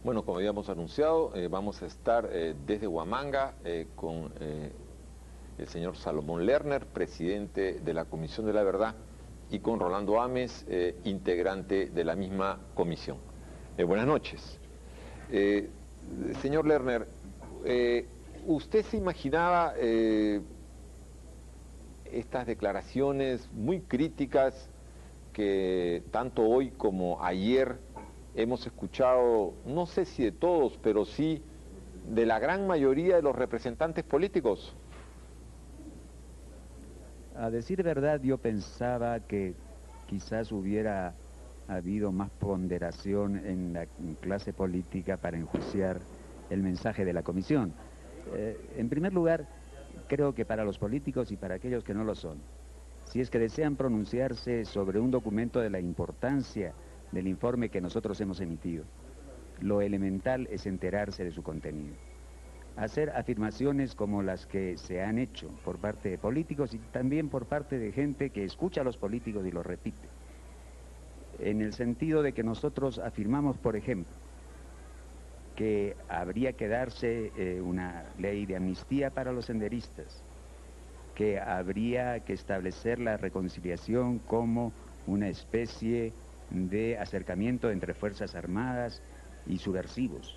Bueno, como habíamos anunciado, vamos a estar desde Huamanga con el señor Salomón Lerner, presidente de la Comisión de la Verdad, y con Rolando Ames, integrante de la misma comisión. Buenas noches. Señor Lerner, ¿usted se imaginaba estas declaraciones muy críticas que tanto hoy como ayer hemos escuchado, no sé si de todos, pero sí de la gran mayoría de los representantes políticos? A decir verdad, yo pensaba que quizás hubiera habido más ponderación en la clase política para enjuiciar el mensaje de la comisión. En primer lugar, creo que para los políticos y para aquellos que no lo son, si es que desean pronunciarse sobre un documento de la importancia del informe que nosotros hemos emitido, lo elemental es enterarse de su contenido. Hacer afirmaciones como las que se han hecho por parte de políticos y también por parte de gente que escucha a los políticos y los repite, en el sentido de que nosotros afirmamos, por ejemplo, que habría que darse una ley de amnistía para los senderistas, que habría que establecer la reconciliación como una especie de acercamiento entre Fuerzas Armadas y subversivos.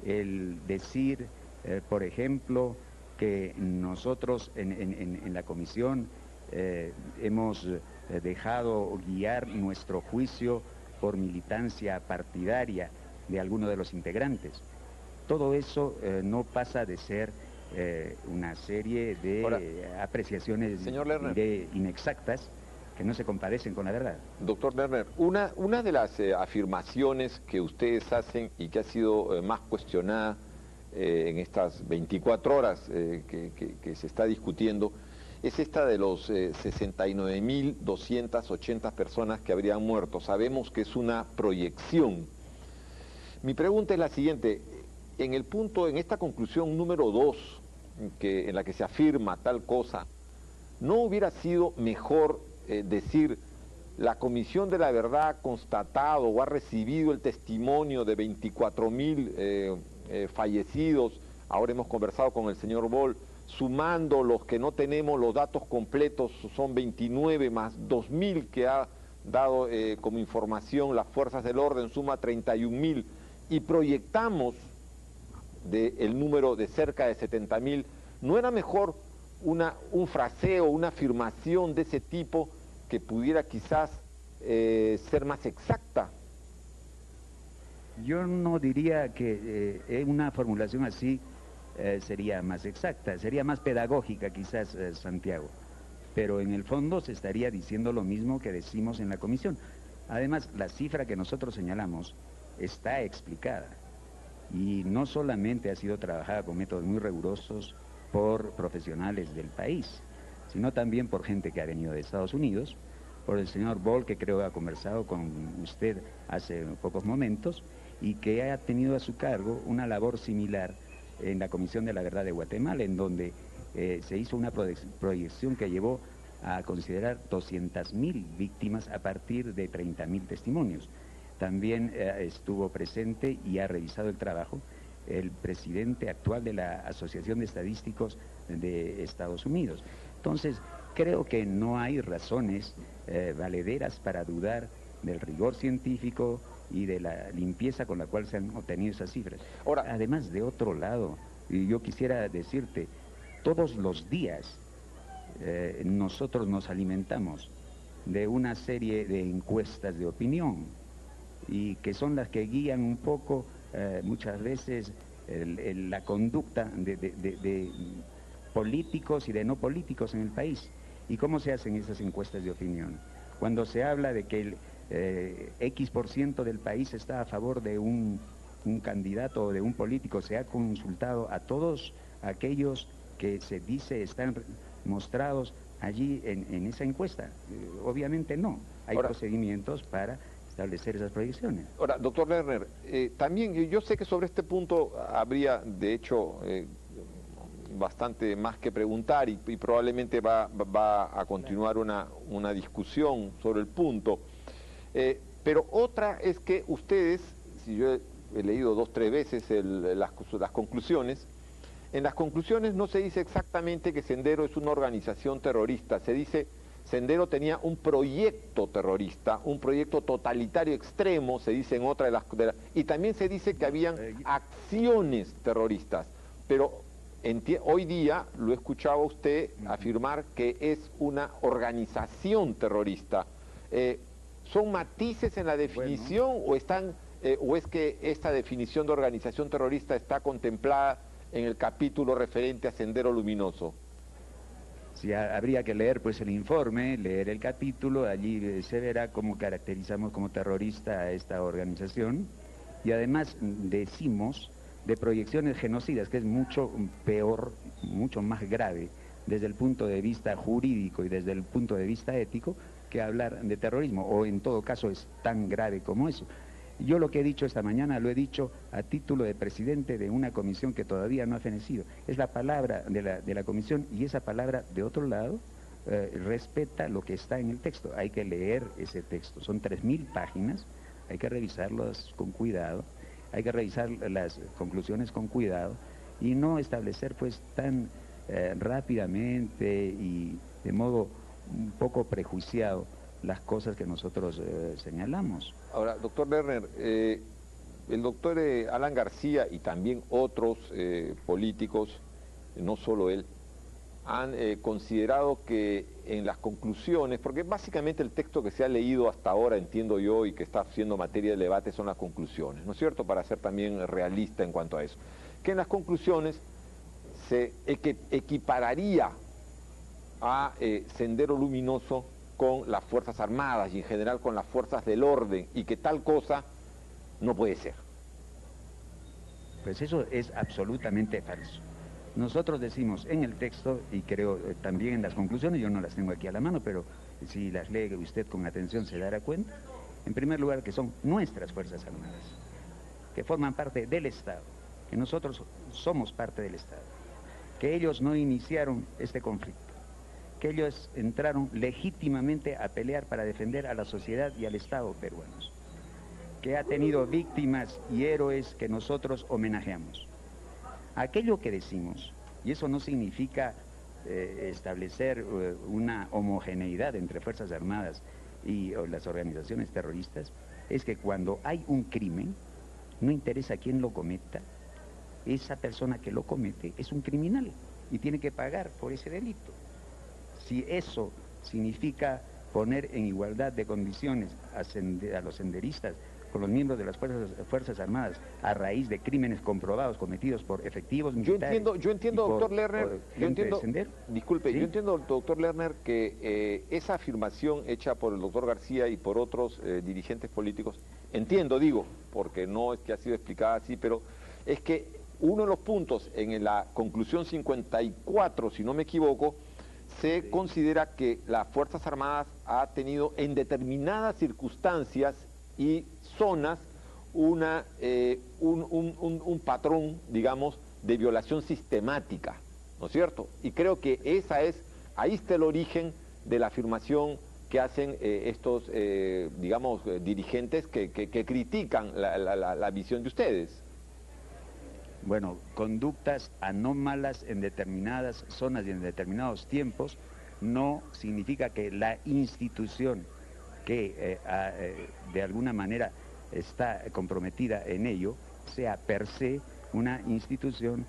El decir, por ejemplo, que nosotros en la comisión hemos dejado guiar nuestro juicio por militancia partidaria de alguno de los integrantes. Todo eso no pasa de ser una serie de apreciaciones, señor Lerner, inexactas, que no se compadecen con la verdad. Doctor Lerner, una de las afirmaciones que ustedes hacen y que ha sido más cuestionada en estas 24 horas que se está discutiendo, es esta de los 69.280 personas que habrían muerto. Sabemos que es una proyección. Mi pregunta es la siguiente: en esta conclusión número 2, en la que se afirma tal cosa, ¿no hubiera sido mejor decir: la Comisión de la Verdad ha constatado o ha recibido el testimonio de 24.000 fallecidos? Ahora hemos conversado con el señor Boll, sumando los que no tenemos los datos completos, son 29 más 2.000 que ha dado como información las fuerzas del orden, suma 31.000, y proyectamos el número de cerca de 70.000, ¿no era mejor un fraseo, una afirmación de ese tipo que pudiera quizás ser más exacta? Yo no diría que una formulación así sería más exacta, sería más pedagógica quizás, Santiago, pero en el fondo se estaría diciendo lo mismo que decimos en la comisión. Además, la cifra que nosotros señalamos está explicada y no solamente ha sido trabajada con métodos muy rigurosos por profesionales del país, sino también por gente que ha venido de Estados Unidos, por el señor Boll, que creo ha conversado con usted hace pocos momentos, y que ha tenido a su cargo una labor similar en la Comisión de la Verdad de Guatemala, en donde se hizo una proyección que llevó a considerar 200.000 víctimas a partir de 30.000 testimonios. También estuvo presente y ha revisado el trabajo el presidente actual de la Asociación de Estadísticos de Estados Unidos. Entonces, creo que no hay razones valederas para dudar del rigor científico y de la limpieza con la cual se han obtenido esas cifras. Ahora, además, de otro lado, y yo quisiera decirte, todos los días nosotros nos alimentamos de una serie de encuestas de opinión, y que son las que guían un poco muchas veces la conducta de políticos y de no políticos en el país. ¿Y cómo se hacen esas encuestas de opinión? Cuando se habla de que el X% del país está a favor de un candidato o de un político, se ha consultado a todos aquellos que se dice están mostrados allí en esa encuesta. Obviamente no, hay procedimientos para establecer esas proyecciones. Ahora, doctor Lerner, también yo sé que sobre este punto habría, de hecho, bastante más que preguntar y probablemente va a continuar una discusión sobre el punto. Pero otra es que ustedes, si yo he leído 2 o 3 veces las conclusiones. En las conclusiones no se dice exactamente que Sendero es una organización terrorista, se dice Sendero tenía un proyecto terrorista, un proyecto totalitario extremo, se dice en otra de las... y también se dice que habían acciones terroristas, pero hoy día lo he escuchado a usted afirmar que es una organización terrorista. ¿Son matices en la definición o es que esta definición de organización terrorista está contemplada en el capítulo referente a Sendero Luminoso? Sí, habría que leer pues el informe, leer el capítulo, allí se verá cómo caracterizamos como terrorista a esta organización, y además decimos de proyecciones genocidas, que es mucho peor, mucho más grave desde el punto de vista jurídico y desde el punto de vista ético, que hablar de terrorismo, o en todo caso es tan grave como eso. Yo lo que he dicho esta mañana lo he dicho a título de presidente de una comisión que todavía no ha fenecido. Es la palabra de la comisión, y esa palabra, de otro lado, respeta lo que está en el texto. Hay que leer ese texto. Son 3000 páginas, hay que revisarlas con cuidado, hay que revisar las conclusiones con cuidado y no establecer pues tan rápidamente y de modo un poco prejuiciado las cosas que nosotros señalamos. Ahora, doctor Lerner, el doctor Alan García y también otros políticos, no solo él, han considerado que en las conclusiones, porque básicamente el texto que se ha leído hasta ahora, entiendo yo, y que está siendo materia de debate son las conclusiones, ¿no es cierto?, para ser también realista en cuanto a eso, que en las conclusiones se equipararía a Sendero Luminoso con las Fuerzas Armadas y en general con las fuerzas del orden, y que tal cosa no puede ser. Pues eso es absolutamente falso. Nosotros decimos en el texto, y creo también en las conclusiones, yo no las tengo aquí a la mano, pero si las lee usted con atención se dará cuenta, en primer lugar que son nuestras Fuerzas Armadas, que forman parte del Estado, que nosotros somos parte del Estado, que ellos no iniciaron este conflicto, que ellos entraron legítimamente a pelear para defender a la sociedad y al Estado peruanos, que ha tenido víctimas y héroes que nosotros homenajeamos. Aquello que decimos, y eso no significa establecer una homogeneidad entre Fuerzas Armadas y las organizaciones terroristas, es que cuando hay un crimen, no interesa quién lo cometa, esa persona que lo comete es un criminal y tiene que pagar por ese delito. Si eso significa poner en igualdad de condiciones a los senderistas con los miembros de las Fuerzas Armadas a raíz de crímenes comprobados cometidos por efectivos militares... Yo entiendo, doctor Lerner, disculpe, ¿sí? Yo entiendo, doctor Lerner, que esa afirmación hecha por el doctor García y por otros dirigentes políticos, entiendo, digo, porque no es que ha sido explicada así, pero es que uno de los puntos en la conclusión 54, si no me equivoco, se considera que las Fuerzas Armadas ha tenido en determinadas circunstancias y zonas un patrón, digamos, de violación sistemática, ¿no es cierto? Y creo que ahí está el origen de la afirmación que hacen estos, digamos, dirigentes que critican la visión de ustedes. Bueno, conductas anómalas en determinadas zonas y en determinados tiempos no significa que la institución que de alguna manera está comprometida en ello sea per se una institución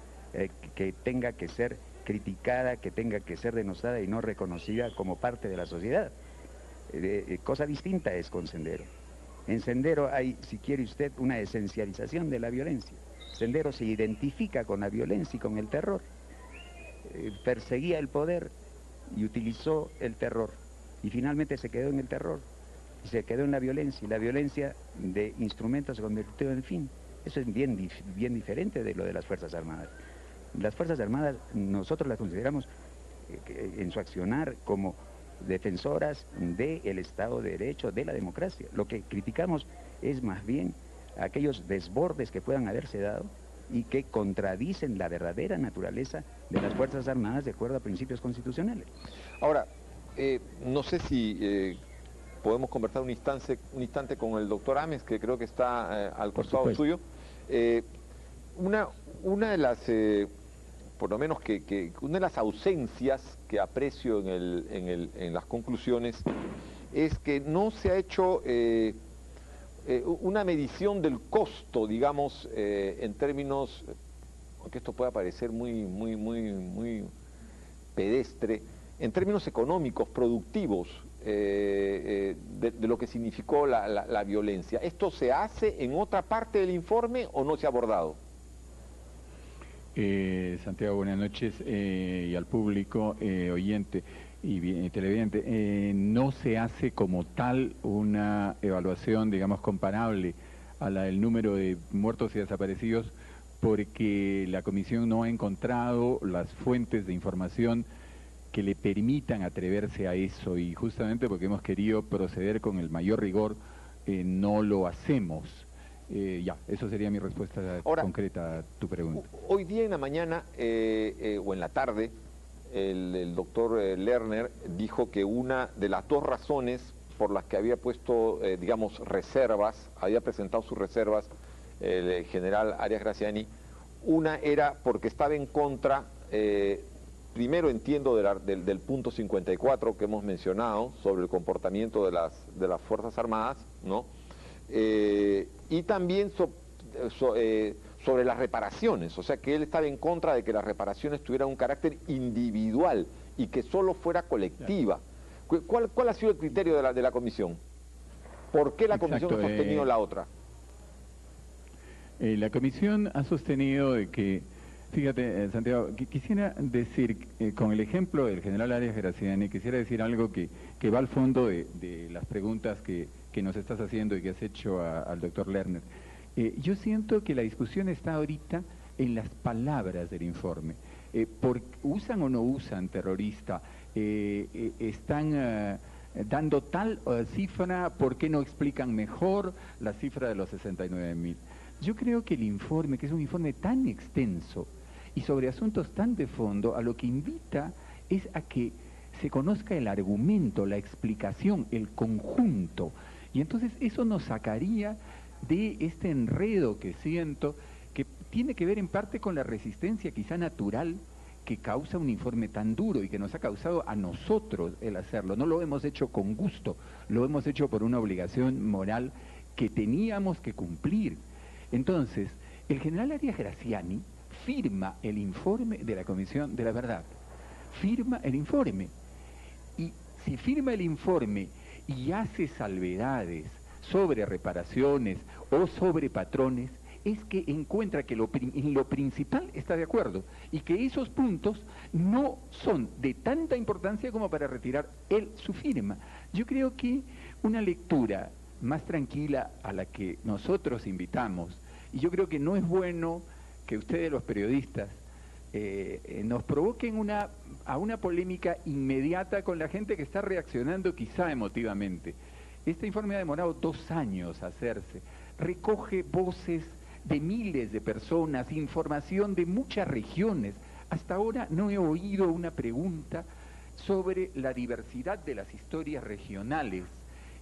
que tenga que ser criticada, que tenga que ser denostada y no reconocida como parte de la sociedad. Cosa distinta es con Sendero. En Sendero hay, si quiere usted, una esencialización de la violencia. Sendero se identifica con la violencia y con el terror. Perseguía el poder y utilizó el terror. Y finalmente se quedó en el terror. Y se quedó en la violencia. Y la violencia de instrumentos se convirtió en el fin. Eso es bien diferente de lo de las Fuerzas Armadas. Las Fuerzas Armadas nosotros las consideramos en su accionar como defensoras del Estado de Derecho, de la democracia. Lo que criticamos es más bien aquellos desbordes que puedan haberse dado y que contradicen la verdadera naturaleza de las Fuerzas Armadas de acuerdo a principios constitucionales. Ahora, no sé si podemos conversar un instante con el doctor Ames, que creo que está al costado suyo. Una de las, por lo menos una de las ausencias que aprecio en las conclusiones es que no se ha hecho una medición del costo, digamos, en términos, aunque esto pueda parecer muy pedestre, en términos económicos, productivos, de lo que significó la violencia. ¿Esto se hace en otra parte del informe o no se ha abordado? Santiago, buenas noches, y al público oyente y televidente. No se hace como tal una evaluación, digamos, comparable a la del número de muertos y desaparecidos, porque la comisión no ha encontrado las fuentes de información que le permitan atreverse a eso, y justamente porque hemos querido proceder con el mayor rigor, no lo hacemos. Ya, eso sería mi respuesta concreta a tu pregunta. Hoy día en la mañana o en la tarde, el doctor Lerner dijo que una de las dos razones por las que había puesto, digamos, reservas, había presentado sus reservas el general Arias Graziani, una era porque estaba en contra, primero entiendo del punto 54 que hemos mencionado sobre el comportamiento de las Fuerzas Armadas, ¿no? Y también sobre las reparaciones, o sea que él estaba en contra de que las reparaciones tuvieran un carácter individual y que solo fuera colectiva. ¿Cuál ha sido el criterio de la comisión? ¿Por qué la comisión ha sostenido la otra? La comisión ha sostenido de que, fíjate, Santiago, quisiera decir, con el ejemplo del general Arias Graziani, quisiera decir algo que va al fondo de las preguntas que nos estás haciendo y que has hecho al doctor Lerner. Yo siento que la discusión está ahorita en las palabras del informe. ¿Usan o no usan terrorista? ¿Están dando tal cifra? ¿Por qué no explican mejor la cifra de los 69.000? Yo creo que el informe, que es un informe tan extenso y sobre asuntos tan de fondo, a lo que invita es a que se conozca el argumento, la explicación, el conjunto. Y entonces eso nos sacaría de este enredo que siento, que tiene que ver en parte con la resistencia quizá natural que causa un informe tan duro y que nos ha causado a nosotros el hacerlo. No lo hemos hecho con gusto, lo hemos hecho por una obligación moral que teníamos que cumplir. Entonces, el general Arias Graziani firma el informe de la Comisión de la Verdad, firma el informe, y si firma el informe y hace salvedades sobre reparaciones o sobre patrones, es que encuentra que en lo principal está de acuerdo y que esos puntos no son de tanta importancia como para retirar él su firma. Yo creo que una lectura más tranquila a la que nosotros invitamos, y yo creo que no es bueno que ustedes los periodistas nos provoquen a una polémica inmediata con la gente que está reaccionando quizá emotivamente. Este informe ha demorado 2 años hacerse, recoge voces de miles de personas, información de muchas regiones. Hasta ahora no he oído una pregunta sobre la diversidad de las historias regionales.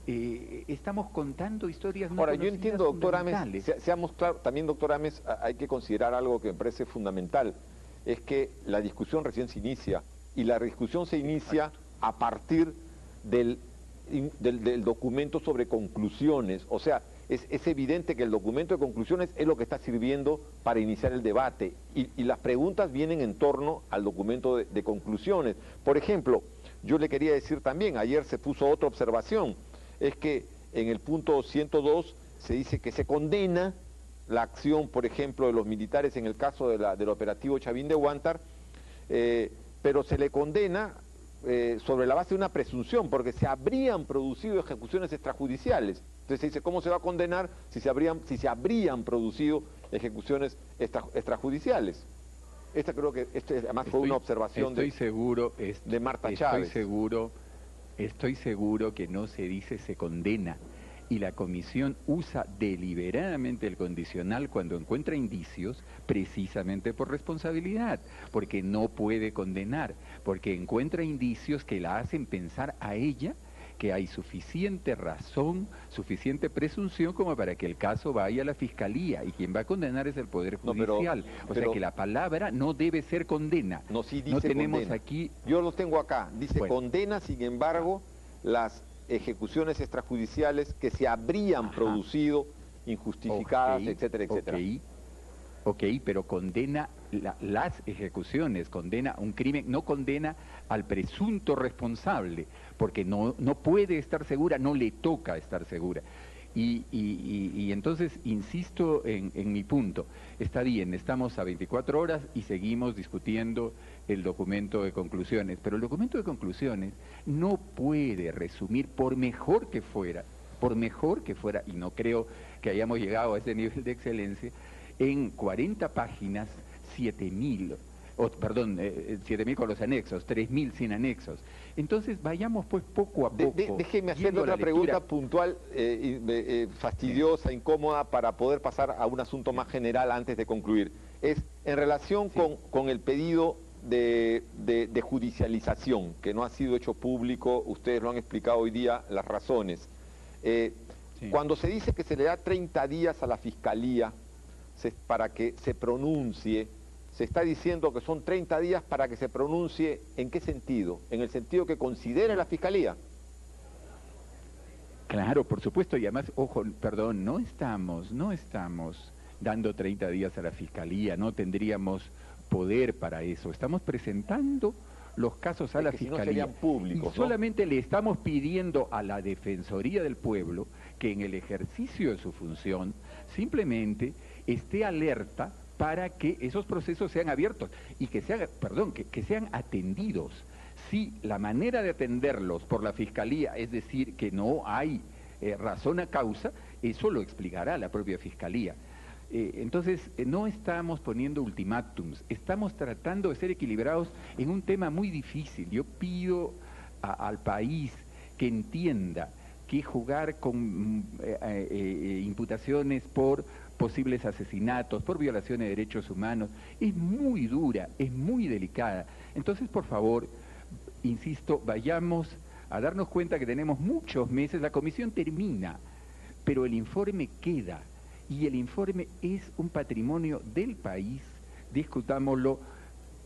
Estamos contando historias no Ahora, yo entiendo, doctor Ames, seamos claros, también, doctor Ames, hay que considerar algo que me parece fundamental, es que la discusión recién se inicia, y la discusión se inicia a partir del documento sobre conclusiones. O sea, es evidente que el documento de conclusiones es lo que está sirviendo para iniciar el debate, y las preguntas vienen en torno al documento de conclusiones. Por ejemplo, yo le quería decir también, ayer se puso otra observación, es que en el punto 102 se dice que se condena la acción, por ejemplo, de los militares en el caso del operativo Chavín de Huántar, pero se le condena sobre la base de una presunción, porque se habrían producido ejecuciones extrajudiciales. Entonces se dice, ¿cómo se va a condenar si se habrían producido ejecuciones extrajudiciales? Esta creo que además fue una observación de Marta Chávez. Estoy seguro que no se dice se condena, y la comisión usa deliberadamente el condicional cuando encuentra indicios, precisamente por responsabilidad, porque no puede condenar, porque encuentra indicios que la hacen pensar a ella que hay suficiente razón, suficiente presunción como para que el caso vaya a la Fiscalía, y quien va a condenar es el Poder Judicial. O sea que la palabra no debe ser condena. No, sí dice no tenemos condena. aquí... Yo lo tengo acá, dice Bueno. condena, sin embargo, las ejecuciones extrajudiciales que se habrían producido injustificadas, etcétera, etcétera. Ok, pero condena las ejecuciones, condena un crimen, no condena al presunto responsable, porque no puede estar segura, no le toca estar segura. Y entonces insisto en mi punto. Está bien, estamos a 24 horas y seguimos discutiendo el documento de conclusiones, pero el documento de conclusiones no puede resumir, por mejor que fuera, y no creo que hayamos llegado a ese nivel de excelencia, en 40 páginas, 7.000 con los anexos, 3.000 sin anexos. Entonces vayamos pues poco a poco. Déjeme hacerle otra pregunta puntual, fastidiosa, incómoda, para poder pasar a un asunto más general antes de concluir. Es en relación con el pedido de judicialización, que no ha sido hecho público, ustedes lo han explicado hoy día, las razones. Cuando se dice que se le da 30 días a la Fiscalía para que se pronuncie, se está diciendo que son 30 días para que se pronuncie, ¿en qué sentido? ¿En el sentido que considere la Fiscalía? Claro, por supuesto, y además, ojo, perdón, no estamos dando 30 días a la Fiscalía, no tendríamos poder para eso, estamos presentando los casos a la Fiscalía, si no serían públicos, y solamente le estamos pidiendo a la Defensoría del Pueblo que en el ejercicio de su función simplemente esté alerta para que esos procesos sean abiertos y que sean atendidos. Si la manera de atenderlos por la Fiscalía es decir que no hay razón a causa, eso lo explicará la propia Fiscalía. Entonces, no estamos poniendo ultimátums, estamos tratando de ser equilibrados en un tema muy difícil. Yo pido al país que entienda que jugar con imputaciones por posibles asesinatos, por violaciones de derechos humanos, es muy dura, es muy delicada. Entonces, por favor, insisto, vayamos a darnos cuenta que tenemos muchos meses, la comisión termina, pero el informe queda, y el informe es un patrimonio del país, discutámoslo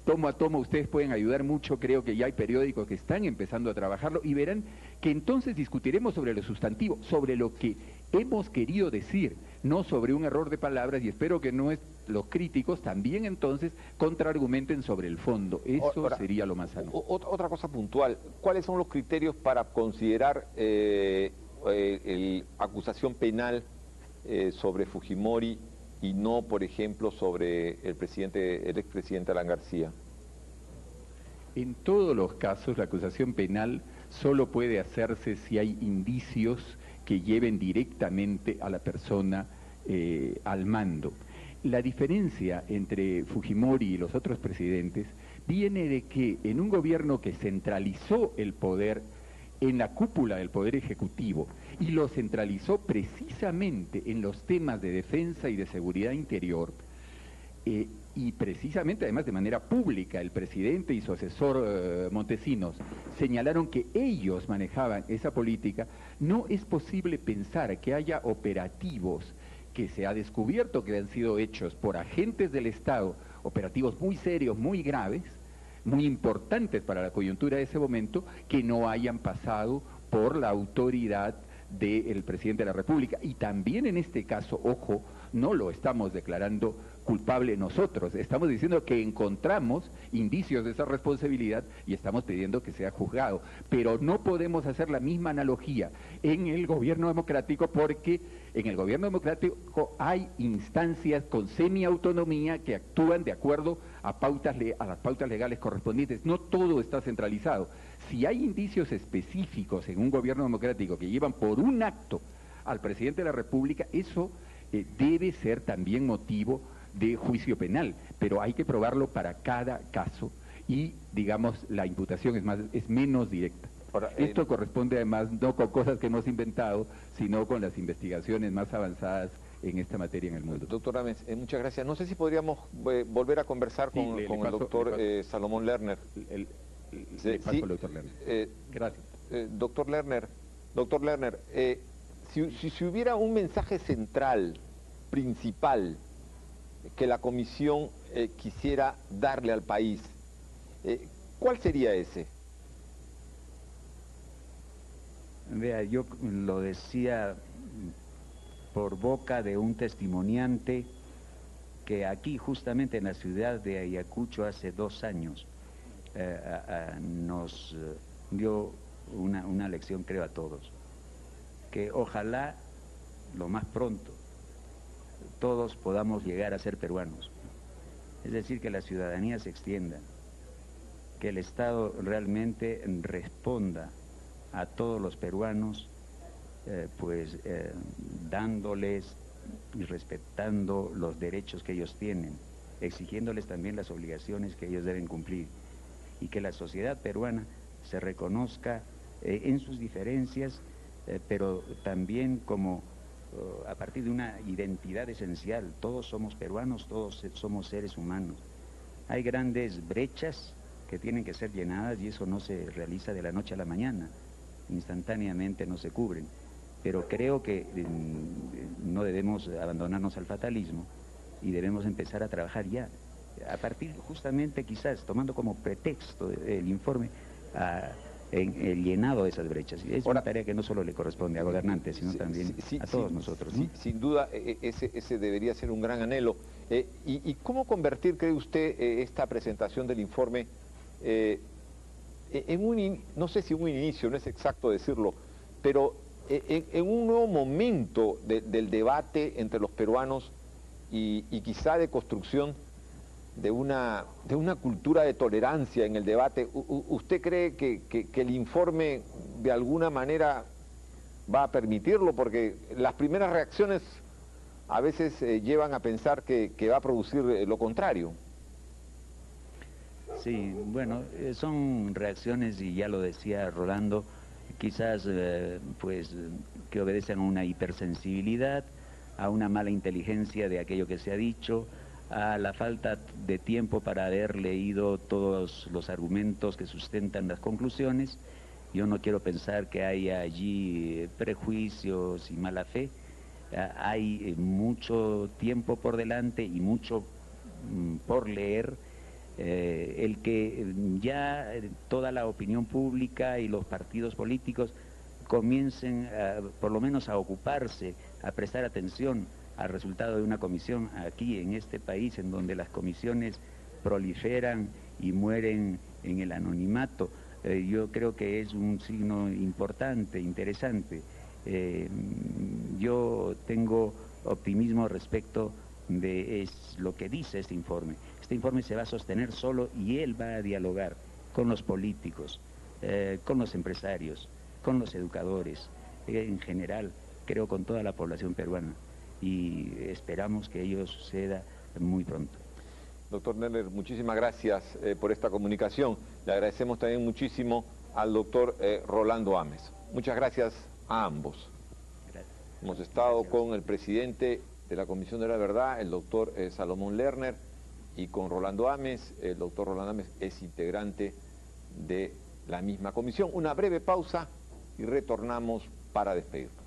tomo a tomo, ustedes pueden ayudar mucho, creo que ya hay periódicos que están empezando a trabajarlo, y verán que entonces discutiremos sobre lo sustantivo, sobre lo que hemos querido decir, no sobre un error de palabras, y espero que los críticos también entonces contraargumenten sobre el fondo. Eso ahora, sería lo más sano. Otra cosa puntual, ¿cuáles son los criterios para considerar acusación penal sobre Fujimori y no, por ejemplo, sobre el expresidente Alan García? En todos los casos la acusación penal solo puede hacerse si hay indicios que lleven directamente a la persona al mando. La diferencia entre Fujimori y los otros presidentes viene de que en un gobierno que centralizó el poder en la cúpula del Poder Ejecutivo y lo centralizó precisamente en los temas de defensa y de seguridad interior, y precisamente además de manera pública, el presidente y su asesor Montesinos señalaron que ellos manejaban esa política. No es posible pensar que haya operativos que se ha descubierto que han sido hechos por agentes del Estado, operativos muy serios, muy graves, muy importantes para la coyuntura de ese momento, que no hayan pasado por la autoridad del presidente de la República. Y también en este caso, ojo, no lo estamos declarando culpable nosotros, estamos diciendo que encontramos indicios de esa responsabilidad y estamos pidiendo que sea juzgado, pero no podemos hacer la misma analogía en el gobierno democrático, porque en el gobierno democrático hay instancias con semiautonomía que actúan de acuerdo a las pautas legales correspondientes. No todo está centralizado. Si hay indicios específicos en un gobierno democrático que llevan por un acto al presidente de la República, eso debe ser también motivo de juicio penal, pero hay que probarlo para cada caso y, digamos, la imputación es menos directa. Ahora, esto corresponde además no con cosas que hemos inventado, sino con las investigaciones más avanzadas en esta materia en el mundo. Doctor Ames, muchas gracias. No sé si podríamos volver a conversar con el doctor Salomón Lerner. Le paso al doctor Lerner. Gracias. Doctor Lerner, Doctor Lerner, si hubiera un mensaje central, principal, que la Comisión quisiera darle al país, ¿cuál sería ese? Vea, yo lo decía por boca de un testimoniante que aquí justamente en la ciudad de Ayacucho hace 2 años nos dio una lección, creo, a todos, que ojalá lo más pronto todos podamos llegar a ser peruanos, es decir, que la ciudadanía se extienda, que el Estado realmente responda a todos los peruanos, dándoles y respetando los derechos que ellos tienen, exigiéndoles también las obligaciones que ellos deben cumplir, y que la sociedad peruana se reconozca en sus diferencias, pero también como a partir de una identidad esencial. Todos somos peruanos, todos somos seres humanos. Hay grandes brechas que tienen que ser llenadas y eso no se realiza de la noche a la mañana, instantáneamente no se cubren, pero creo que no debemos abandonarnos al fatalismo y debemos empezar a trabajar ya, a partir justamente quizás tomando como pretexto el informe en el llenado de esas brechas. Es una tarea que no solo le corresponde a gobernantes, sino también a todos nosotros, ¿no? Sin duda, ese debería ser un gran anhelo. ¿Y cómo convertir, cree usted, esta presentación del informe no sé si un inicio, no es exacto decirlo, pero en un nuevo momento del debate entre los peruanos y quizá de construcción de una cultura de tolerancia en el debate? ¿Usted cree que el informe de alguna manera va a permitirlo? Porque las primeras reacciones a veces llevan a pensar que va a producir lo contrario. Sí, bueno, son reacciones, y ya lo decía Rolando, quizás que obedecen a una hipersensibilidad, a una mala inteligencia de aquello que se ha dicho, a la falta de tiempo para haber leído todos los argumentos que sustentan las conclusiones. Yo no quiero pensar que haya allí prejuicios y mala fe. Hay mucho tiempo por delante y mucho por leer. El que ya toda la opinión pública y los partidos políticos comiencen por lo menos a ocuparse, a prestar atención al resultado de una comisión aquí en este país, en donde las comisiones proliferan y mueren en el anonimato. Yo creo que es un signo importante, interesante. Yo tengo optimismo respecto de lo que dice este informe. Este informe se va a sostener solo y él va a dialogar con los políticos, con los empresarios, con los educadores, en general, creo con toda la población peruana, y esperamos que ello suceda muy pronto. Doctor Lerner, muchísimas gracias por esta comunicación. Le agradecemos también muchísimo al doctor Rolando Ames. Muchas gracias a ambos. Gracias. Hemos estado con el presidente de la Comisión de la Verdad, el doctor Salomón Lerner, y con Rolando Ames. El doctor Rolando Ames es integrante de la misma comisión. Una breve pausa y retornamos para despedirnos.